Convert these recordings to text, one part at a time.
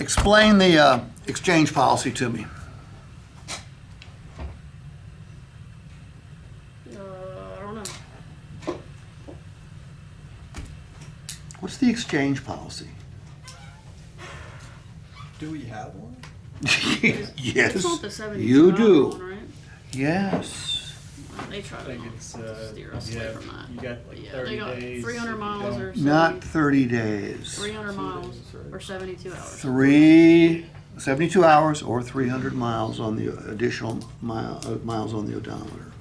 Explain the exchange policy to me. I don't know. What's the exchange policy? Do we have one? Yes, It's not the 72 you hour do. one, right? Yes. They try I to think it's, steer us away from that. you got like Yeah, 30 they got days. 300 if you miles don't- or Not 30 days. 300 miles or 72 hours. 72 hours or 300 miles on the additional miles on the odometer.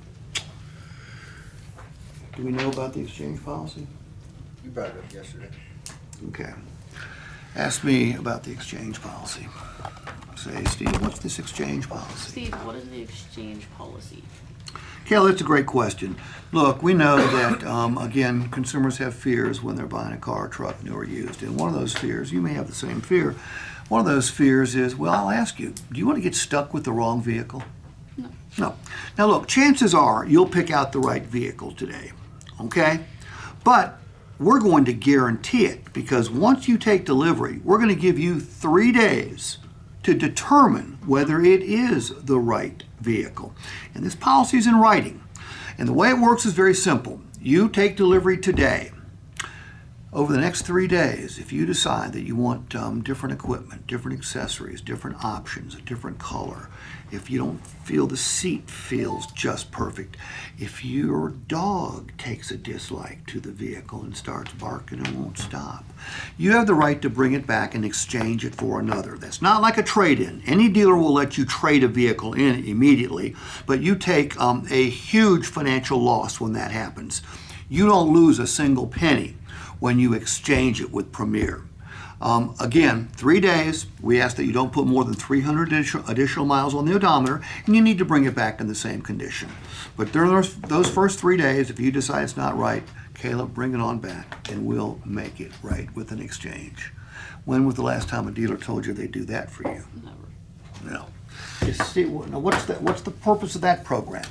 Do we know about the exchange policy? You brought it up yesterday. Okay. Ask me about the exchange policy. Say, Steve, what's this exchange policy? Steve, what is the exchange policy? Kelly, that's a great question. Look, we know that, again, consumers have fears when they're buying a car, truck, new or used. And one of those fears, you may have the same fear, one of those fears is, well, I'll ask you, do you want to get stuck with the wrong vehicle? No. No. Now, look, chances are you'll pick out the right vehicle today, okay? But we're going to guarantee it because once you take delivery, we're going to give you 3 days to determine whether it is the right vehicle. And this policy is in writing. And the way it works is very simple. You take delivery today. Over the next 3 days, if you decide that you want different equipment, different accessories, different options, a different color, if you don't feel the seat feels just perfect, if your dog takes a dislike to the vehicle and starts barking and won't stop, you have the right to bring it back and exchange it for another. That's not like a trade-in. Any dealer will let you trade a vehicle in immediately, but you take a huge financial loss when that happens. You don't lose a single penny when you exchange it with Premier. Again, 3 days, we ask that you don't put more than 300 additional miles on the odometer, and you need to bring it back in the same condition. But during those first 3 days, if you decide it's not right, Caleb, bring it on back, and we'll make it right with an exchange. When was the last time a dealer told you they'd do that for you? Never. No. You see, now what's the purpose of that program?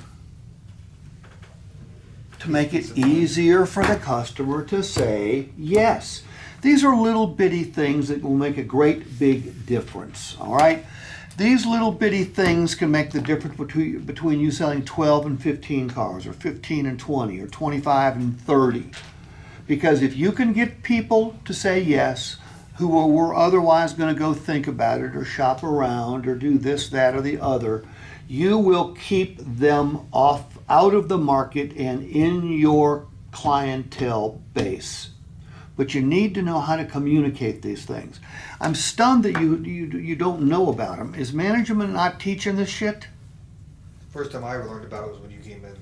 To make it easier for the customer to say yes. These are little bitty things that will make a great big difference, all right? These little bitty things can make the difference between you selling 12 and 15 cars, or 15 and 20, or 25 and 30. Because if you can get people to say yes, who were otherwise going to go think about it, or shop around, or do this, that, or the other, you will keep them out of the market and in your clientele base. But you need to know how to communicate these things. I'm stunned that you don't know about them. Is management not teaching this shit? First time I ever learned about it was when you came in.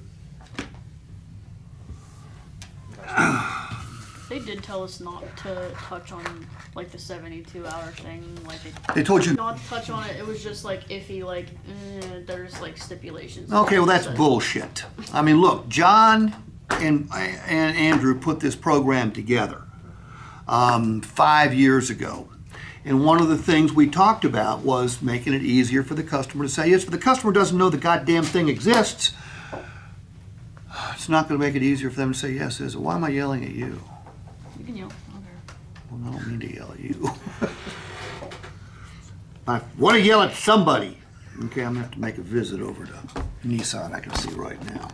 They did tell us not to touch on like the 72-hour thing. Like They told you. not to touch on it. It was just like iffy. Like there's like stipulations. Okay, well that's So- bullshit. I mean, look, John and Andrew put this program together 5 years ago. And one of the things we talked about was making it easier for the customer to say yes. If the customer doesn't know the goddamn thing exists, it's not going to make it easier for them to say yes, is it? Why am I yelling at you? You can yell. Okay. Well, I don't mean to yell at you. I want to yell at somebody. Okay, I'm going to have to make a visit over to Nissan. I can see right now.